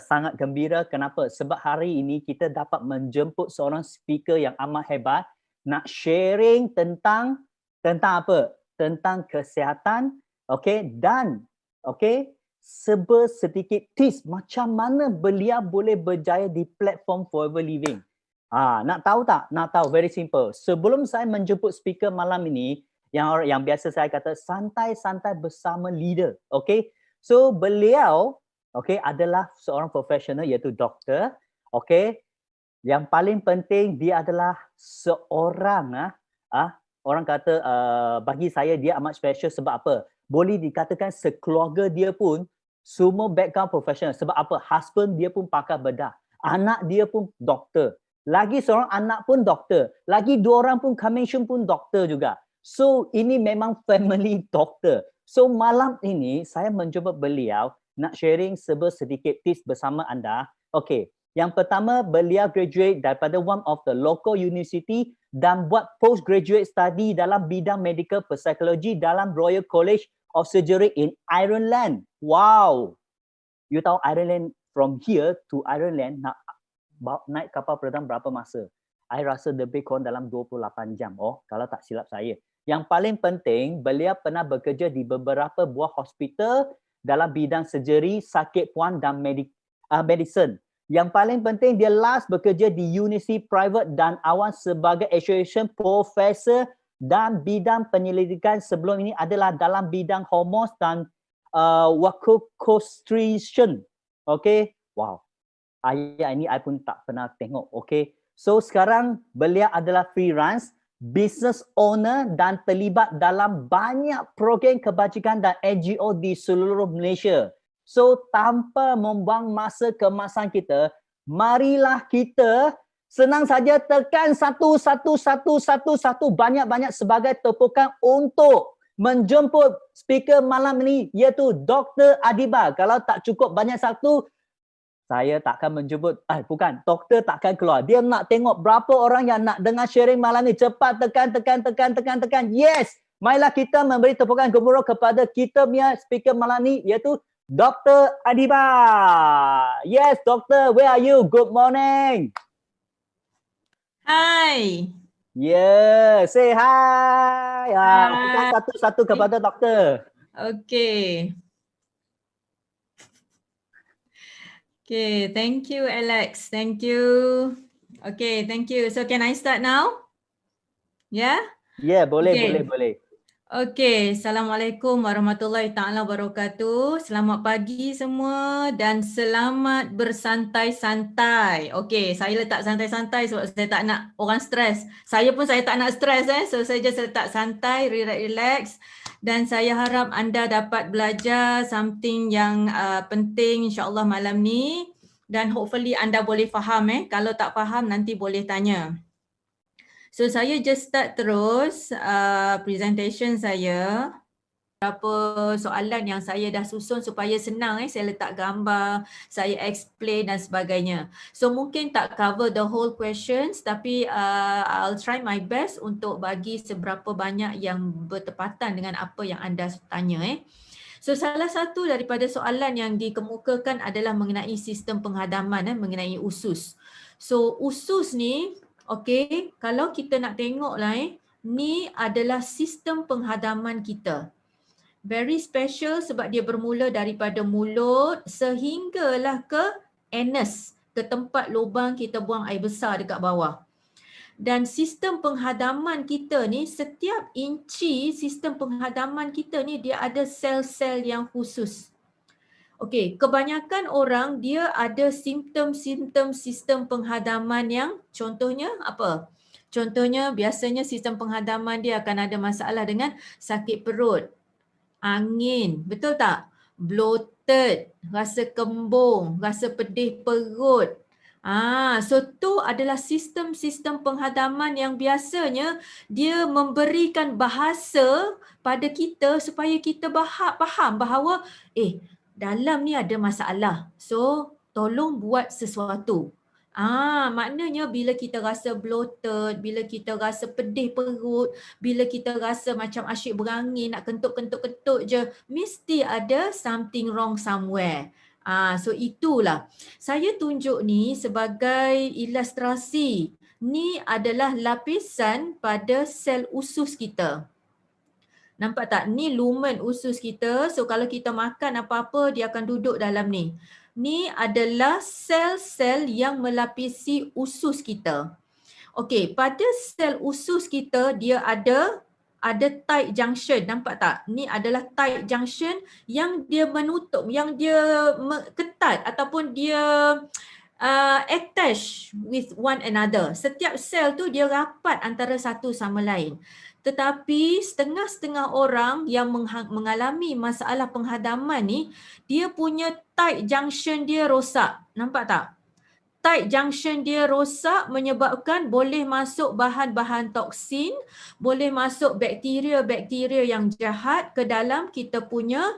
sangat gembira. Kenapa? Sebab hari ini kita dapat menjemput seorang speaker yang amat hebat nak sharing tentang apa? Tentang kesihatan, okey, dan okey, sedikit tips macam mana beliau boleh berjaya di platform Forever Living. Nak tahu tak? Nak tahu, very simple. Sebelum saya menjemput speaker malam ini, yang biasa saya kata santai-santai bersama leader, okey? So beliau adalah seorang profesional iaitu doktor, okey. Yang paling penting dia adalah seorang orang kata bagi saya dia amat special sebab apa? Boleh dikatakan sekeluarga dia pun semua background profesional. Sebab apa? Husband dia pun pakar bedah. Anak dia pun doktor. Lagi seorang anak pun doktor. Lagi 2 orang pun commission pun doktor juga. So ini memang family doktor. So malam ini saya mencuba beliau nak sharing sedikit tips bersama anda. Okey, yang pertama beliau graduate daripada one of the local university dan buat postgraduate study dalam bidang medical psychology dalam Royal College of Surgery in Ireland. Wow. You tahu Ireland, from here to Ireland nak naik kapal perang berapa masa? I rasa lebih kurang dalam 28 jam. Kalau tak silap saya. Yang paling penting, beliau pernah bekerja di beberapa buah hospital dalam bidang surgery, sakit puan dan medicine. Yang paling penting, dia last bekerja di university private dan awam sebagai association professor dan bidang penyelidikan sebelum ini adalah dalam bidang hormones dan castration. Okay? Wow. Ayat ini I pun tak pernah tengok. Okay? So sekarang beliau adalah freelance, business owner dan terlibat dalam banyak program kebajikan dan NGO di seluruh Malaysia. So tanpa membuang masa kemasan kita, marilah kita senang saja tekan 1111 banyak-banyak sebagai tepukan untuk menjemput speaker malam ini iaitu Dr. Adiba. Kalau tak cukup banyak satu, saya takkan menjemput, doktor takkan keluar. Dia nak tengok berapa orang yang nak dengar sharing malam ni. Cepat tekan. Yes! Marilah kita memberi tepukan gemuruh kepada kita punya speaker malam ni iaitu Dr. Adiba. Yes, doktor, where are you? Good morning. Hi. Yeah, say hi. Kita satu-satu kepada doktor. Okay. Okay, thank you, Alex. Thank you. Okay, thank you. So can I start now? Yeah? Yeah, boleh. Okay, Assalamualaikum warahmatullahi taala wabarakatuh. Selamat pagi semua dan selamat bersantai-santai. Okay, saya letak santai-santai sebab saya tak nak orang stres. Saya tak nak stres so saya just letak santai, relax. Dan saya harap anda dapat belajar something yang penting insyaAllah malam ni. Dan hopefully anda boleh faham Kalau tak faham nanti boleh tanya. So saya just start terus presentation saya. Beberapa soalan yang saya dah susun supaya senang saya letak gambar, saya explain dan sebagainya. So mungkin tak cover the whole questions tapi I'll try my best untuk bagi seberapa banyak yang bertepatan dengan apa yang anda tanya So salah satu daripada soalan yang dikemukakan adalah mengenai sistem penghadaman mengenai usus. So usus ni kalau kita nak tengok ni adalah sistem penghadaman kita. Very special sebab dia bermula daripada mulut sehinggalah ke anus, ke tempat lubang kita buang air besar dekat bawah. Dan sistem penghadaman kita ni, setiap inci sistem penghadaman kita ni dia ada sel-sel yang khusus. Kebanyakan orang dia ada simptom-simptom sistem penghadaman yang contohnya apa? Contohnya biasanya sistem penghadaman dia akan ada masalah dengan sakit perut, angin, betul tak? Bloated, rasa kembung, rasa pedih perut. So tu adalah sistem-sistem penghadaman yang biasanya dia memberikan bahasa pada kita supaya kita faham bahawa dalam ni ada masalah. So tolong buat sesuatu. Maknanya bila kita rasa bloated, bila kita rasa pedih perut, bila kita rasa macam asyik berangin, nak kentut-kentut je, mesti ada something wrong somewhere. So itulah. Saya tunjuk ni sebagai ilustrasi. Ni adalah lapisan pada sel usus kita. Nampak tak? Ni lumen usus kita. So kalau kita makan apa-apa, dia akan duduk dalam ni. Ni adalah sel-sel yang melapisi usus kita. Okey, pada sel usus kita dia ada tight junction, nampak tak? Ni adalah tight junction yang dia menutup, yang dia ketat ataupun dia attach with one another. Setiap sel tu dia rapat antara satu sama lain. Tetapi setengah-setengah orang yang mengalami masalah penghadaman ni, dia punya tight junction dia rosak. Nampak tak? Tight junction dia rosak menyebabkan boleh masuk bahan-bahan toksin, boleh masuk bakteria-bakteria yang jahat ke dalam kita punya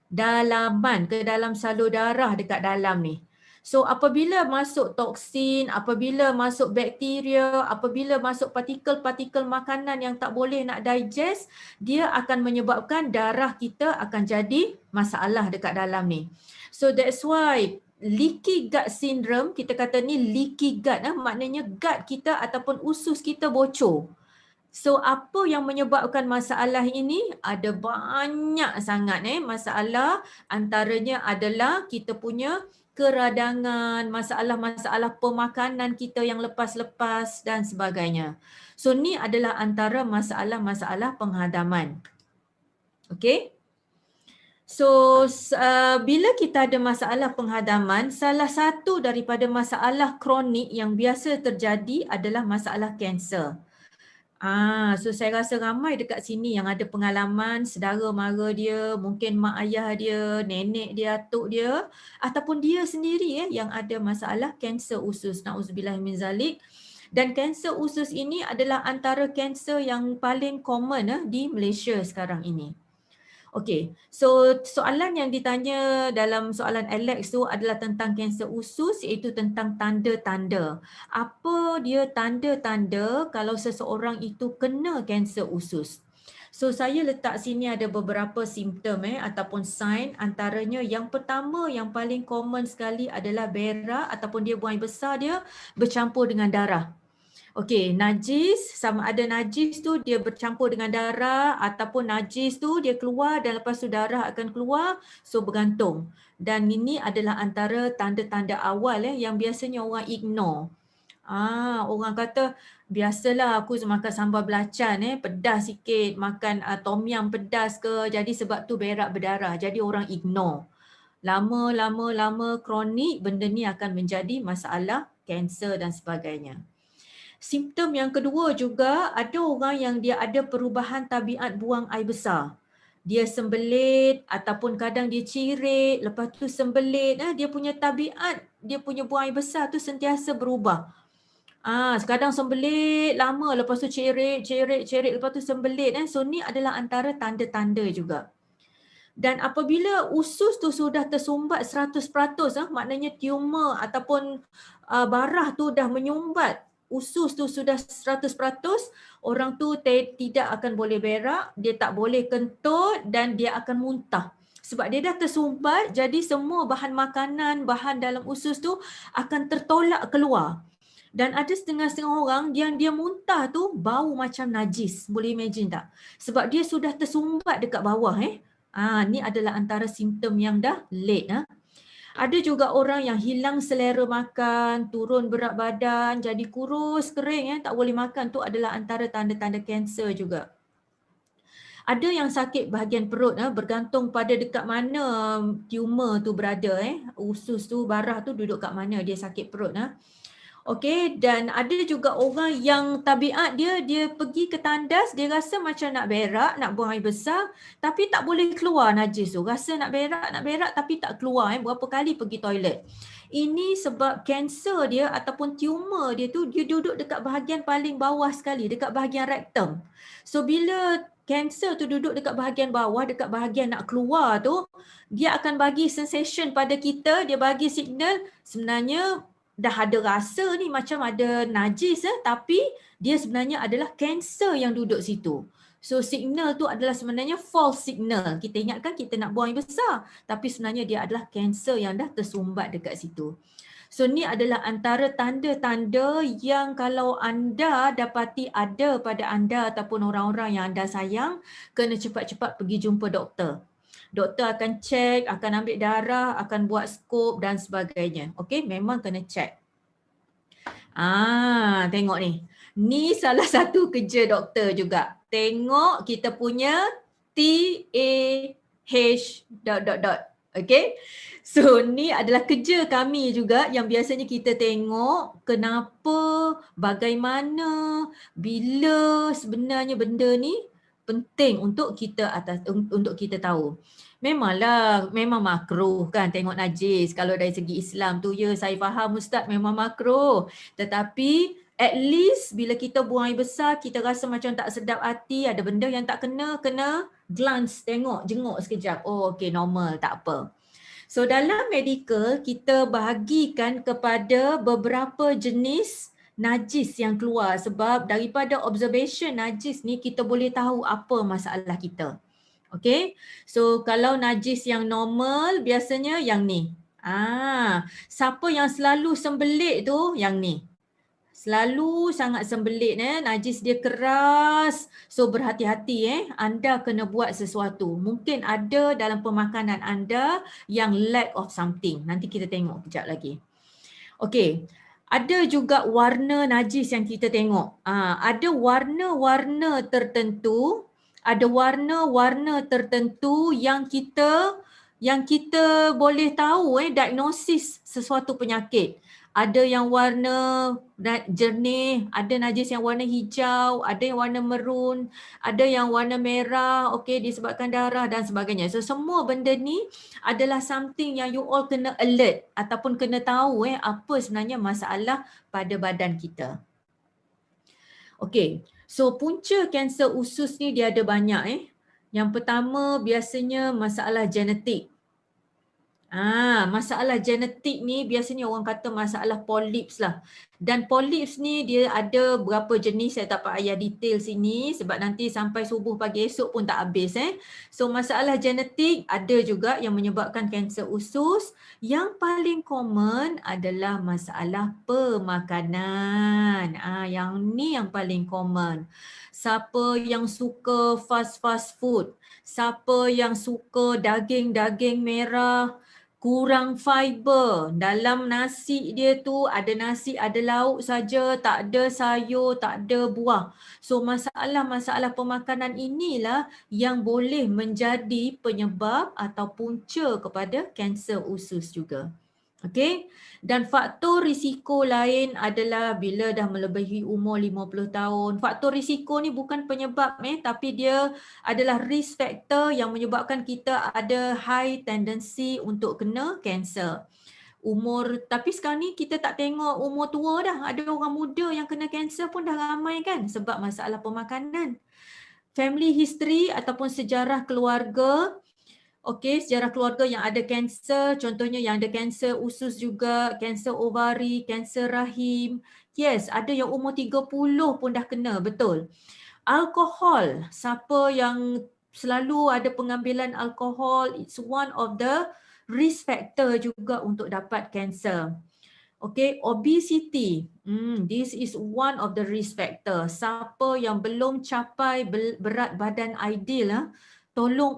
dalaman, ke dalam salur darah dekat dalam ni. So apabila masuk toksin, apabila masuk bakteria, apabila masuk partikel-partikel makanan yang tak boleh nak digest, dia akan menyebabkan darah kita akan jadi masalah dekat dalam ni. So that's why leaky gut syndrome, kita kata ni leaky gut, maknanya gut kita ataupun usus kita bocor. So apa yang menyebabkan masalah ini? Ada banyak sangat masalah, antaranya adalah kita punya keradangan, masalah-masalah pemakanan kita yang lepas-lepas dan sebagainya. So ni adalah antara masalah-masalah penghadaman. Okey? So bila kita ada masalah penghadaman, salah satu daripada masalah kronik yang biasa terjadi adalah masalah kanser. So saya rasa ramai dekat sini yang ada pengalaman saudara mara dia, mungkin mak ayah dia, nenek dia, atuk dia ataupun dia sendiri yang ada masalah kanser usus. Nauzubillah min zalik. Dan kanser usus ini adalah antara kanser yang paling common di Malaysia sekarang ini. Okey, so soalan yang ditanya dalam soalan Alex tu adalah tentang kanser usus, iaitu tentang tanda-tanda. Apa dia tanda-tanda kalau seseorang itu kena kanser usus? So saya letak sini ada beberapa simptom ataupun sign, antaranya yang pertama yang paling common sekali adalah berak ataupun dia buang besar dia bercampur dengan darah. Okey, najis, sama ada najis tu dia bercampur dengan darah ataupun najis tu dia keluar dan lepas tu darah akan keluar, so bergantung. Dan ini adalah antara tanda-tanda awal yang biasanya orang ignore. Orang kata biasalah aku makan sambal belacan pedas sikit, makan tom yum pedas ke, jadi sebab tu berak berdarah. Jadi orang ignore. Lama kronik benda ni akan menjadi masalah kanser dan sebagainya. Simptom yang kedua juga, ada orang yang dia ada perubahan tabiat buang air besar. Dia sembelit ataupun kadang dia cirit, lepas tu sembelit, dia punya tabiat, dia punya buang air besar tu sentiasa berubah. Kadang sembelit lama, lepas tu cirit, lepas tu sembelit. So ni adalah antara tanda-tanda juga. Dan apabila usus tu sudah tersumbat 100%, maknanya tumor ataupun barah tu dah menyumbat, usus tu sudah 100%, orang tu tidak akan boleh berak, dia tak boleh kentut dan dia akan muntah. Sebab dia dah tersumbat, jadi semua bahan makanan, bahan dalam usus tu akan tertolak keluar. Dan ada setengah-setengah orang yang dia muntah tu bau macam najis. Boleh imagine tak? Sebab dia sudah tersumbat dekat bawah. Ni adalah antara simptom yang dah late. Ada juga orang yang hilang selera makan, turun berat badan, jadi kurus, kering, tak boleh makan. Tu adalah antara tanda-tanda kanser juga. Ada yang sakit bahagian perut, bergantung pada dekat mana tumor tu berada. Usus tu, barah tu duduk kat mana dia sakit perut. Okey, dan ada juga orang yang tabiat dia pergi ke tandas, dia rasa macam nak berak, nak buang air besar, tapi tak boleh keluar najis tu. Rasa nak berak tapi tak keluar, berapa kali pergi toilet. Ini sebab kanser dia ataupun tumor dia tu, dia duduk dekat bahagian paling bawah sekali, dekat bahagian rektum. So bila kanser tu duduk dekat bahagian bawah, dekat bahagian nak keluar tu, dia akan bagi sensation pada kita, dia bagi signal sebenarnya dah ada rasa ni macam ada najis tapi dia sebenarnya adalah kanser yang duduk situ. So signal tu adalah sebenarnya false signal. Kita ingatkan kita nak buang air besar, tapi sebenarnya dia adalah kanser yang dah tersumbat dekat situ. So ni adalah antara tanda-tanda yang kalau anda dapati ada pada anda ataupun orang-orang yang anda sayang, kena cepat-cepat pergi jumpa doktor. Doktor akan cek, akan ambil darah, akan buat skop dan sebagainya. Okey, memang kena cek. Tengok ni. Ni salah satu kerja doktor juga. Tengok kita punya TAH ... Okay. So ni adalah kerja kami juga yang biasanya kita tengok kenapa, bagaimana, bila sebenarnya benda ni penting untuk kita untuk kita tahu. Memanglah, memang makruh kan tengok najis. Kalau dari segi Islam tu ya, saya faham Ustaz, memang makruh. Tetapi at least bila kita buang air besar, kita rasa macam tak sedap hati, ada benda yang tak kena glance, tengok, jenguk sekejap. Oh okey, normal, tak apa. So dalam medical, kita bahagikan kepada beberapa jenis najis yang keluar, sebab daripada observation najis ni kita boleh tahu apa masalah kita. Okay, so kalau najis yang normal biasanya yang ni. Siapa yang selalu sembelit tu yang ni. Selalu sangat sembelit, najis dia keras. So berhati-hati, anda kena buat sesuatu. Mungkin ada dalam pemakanan anda yang lack of something. Nanti kita tengok kejap lagi. Okay, ada juga warna najis yang kita tengok. Ada warna-warna tertentu. Ada warna-warna tertentu yang kita boleh tahu diagnosis sesuatu penyakit. Ada yang warna jernih, ada najis yang warna hijau, ada yang warna merun, ada yang warna merah, okey, disebabkan darah dan sebagainya. So semua benda ni adalah something yang you all kena alert ataupun kena tahu apa sebenarnya masalah pada badan kita. Okey. So punca kanser usus ni dia ada banyak. Yang pertama biasanya masalah genetik. Masalah genetik ni biasanya orang kata masalah polyps lah. Dan polyps ni dia ada berapa jenis, saya tak payah detail sini sebab nanti sampai subuh pagi esok pun tak habis. So masalah genetik ada juga yang menyebabkan kanser usus. Yang paling common adalah masalah pemakanan. Yang ni yang paling common. Siapa yang suka fast food, siapa yang suka daging merah, kurang fiber, dalam nasi dia tu ada nasi, ada lauk saja, tak ada sayur, tak ada buah. So masalah-masalah pemakanan inilah yang boleh menjadi penyebab atau punca kepada kanser usus juga. Okey, dan faktor risiko lain adalah bila dah melebihi umur 50 tahun. Faktor risiko ni bukan penyebab tapi dia adalah risk factor yang menyebabkan kita ada high tendency untuk kena kanser. Tapi sekarang ni kita tak tengok umur tua dah. Ada orang muda yang kena kanser pun dah ramai kan sebab masalah pemakanan. Family history ataupun sejarah keluarga. Okey, sejarah keluarga yang ada kanser, contohnya yang ada kanser usus juga, kanser ovari, kanser rahim. Yes, ada yang umur 30 pun dah kena, betul. Alkohol, siapa yang selalu ada pengambilan alkohol, it's one of the risk factor juga untuk dapat kanser. Okay, obesity, this is one of the risk factor. Siapa yang belum capai berat badan ideal, tolong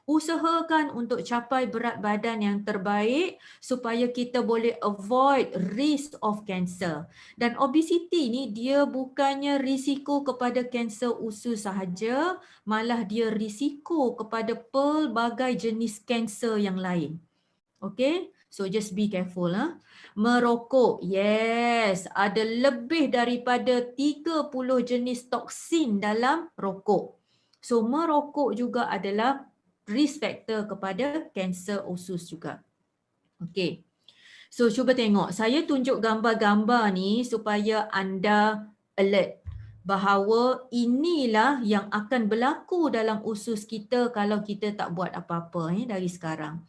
usahakan untuk capai berat badan yang terbaik supaya kita boleh avoid risk of cancer. Dan obesity ni dia bukannya risiko kepada kanser usus sahaja, malah dia risiko kepada pelbagai jenis kanser yang lain. Okay, so just be careful. Merokok, yes, ada lebih daripada 30 jenis toksin dalam rokok. So merokok juga adalah risk factor kepada kanser usus juga. Okey. So cuba tengok, saya tunjuk gambar-gambar ni supaya anda alert bahawa inilah yang akan berlaku dalam usus kita kalau kita tak buat apa-apa dari sekarang.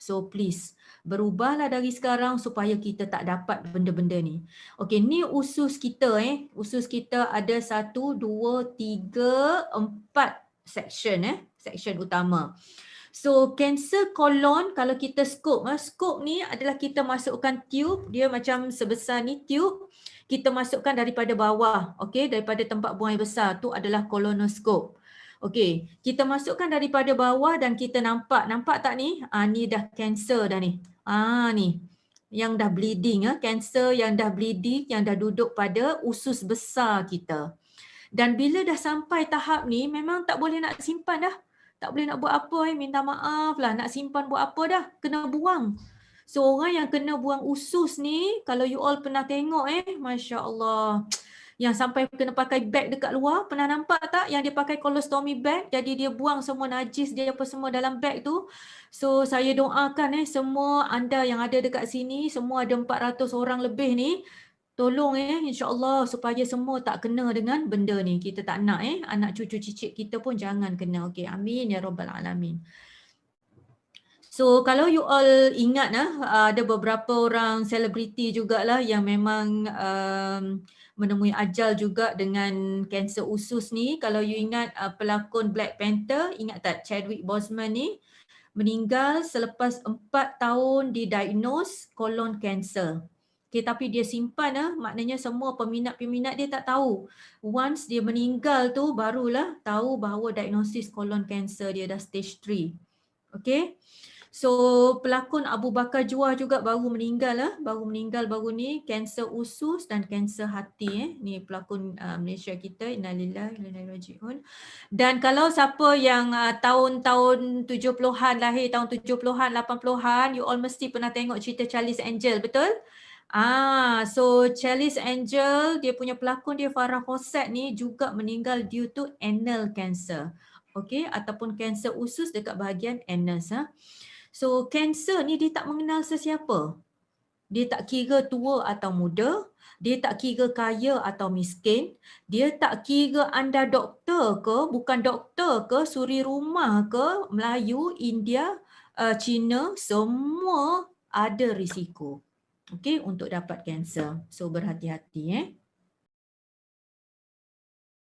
So please, berubahlah dari sekarang supaya kita tak dapat benda-benda ni. Okey, ni usus kita Usus kita ada 1, 2, 3, 4 section section utama. So kanser kolon kalau kita scope scope ni adalah kita masukkan tube, dia macam sebesar ni tube, kita masukkan daripada bawah, okey, daripada tempat buang air besar tu adalah colonoscope. Okey, kita masukkan daripada bawah dan kita nampak tak ni? Ni dah kanser dah ni. Ni yang dah bleeding kanser yang dah bleeding, yang dah duduk pada usus besar kita. Dan bila dah sampai tahap ni memang tak boleh nak simpan dah. Tak boleh nak buat apa minta maaf lah, nak simpan buat apa dah, kena buang. So orang yang kena buang usus ni, kalau you all pernah tengok Masya Allah, yang sampai kena pakai beg dekat luar, pernah nampak tak yang dia pakai colostomy bag, jadi dia buang semua najis dia apa semua dalam beg tu. So saya doakan semua anda yang ada dekat sini, semua ada 400 orang lebih ni, tolong insya-Allah supaya semua tak kena dengan benda ni. Kita tak nak anak cucu cicit kita pun jangan kena. Okey, amin ya rabbal alamin. So kalau you all ingat ada beberapa orang selebriti jugalah yang memang menemui ajal juga dengan kanser usus ni. Kalau you ingat pelakon Black Panther, ingat tak Chadwick Boseman ni meninggal selepas 4 tahun didiagnose colon cancer. Okay, tapi dia simpan maknanya semua peminat-peminat dia tak tahu. Once dia meninggal tu barulah tahu bahawa diagnosis colon cancer dia dah stage 3. Okay. So pelakon Abu Bakar Juah juga baru meninggal baru ni kanser usus dan kanser hati Ni pelakon Malaysia kita, innalillahi wa inna ilaihi rajiun. Dan kalau siapa yang tahun-tahun 70-an lahir tahun 70-an 80-an, you all mesti pernah tengok cerita Charlie's Angel, betul? So Charlie's Angel, dia punya pelakon dia Farah Fawcett ni juga meninggal due to anal cancer. Okay, ataupun kanser usus dekat bahagian anus So kanser ni dia tak mengenal sesiapa. Dia tak kira tua atau muda, dia tak kira kaya atau miskin, dia tak kira anda doktor ke, bukan doktor ke, suri rumah ke, Melayu, India, Cina, semua ada risiko. Okey, untuk dapat kanser. So berhati-hati